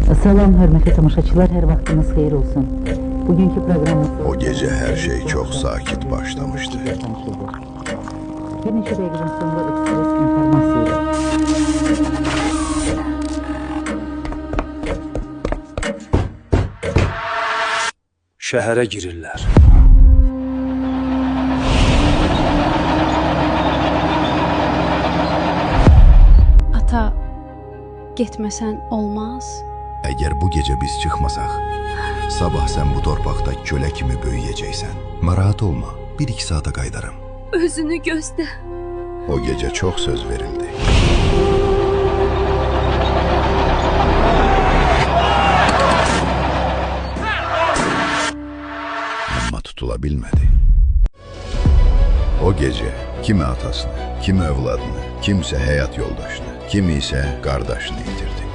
Salam hörmətli tamaşaçılar, hər vaxtınız xeyir olsun. Bugünkü proqramımız... O gece her şey çok sakit başlamıştı. Bir neçə dəqiqədən sonra ekspres informasiya ilə. Şəhərə girirlər. Ata, getməsən olmaz. Eğer bu gece biz çıkmasak, sabah sen bu torpakta köle kimi böyüyeceksen. Narahat olma, 1-2 saate qaydarım. Özünü gözlə. O gece çok söz verildi. Ama tutulabilmedi. O gece kimi atasını, kimi evladını, kimse hayat yoldaşını, kimi ise kardeşini yitirdi.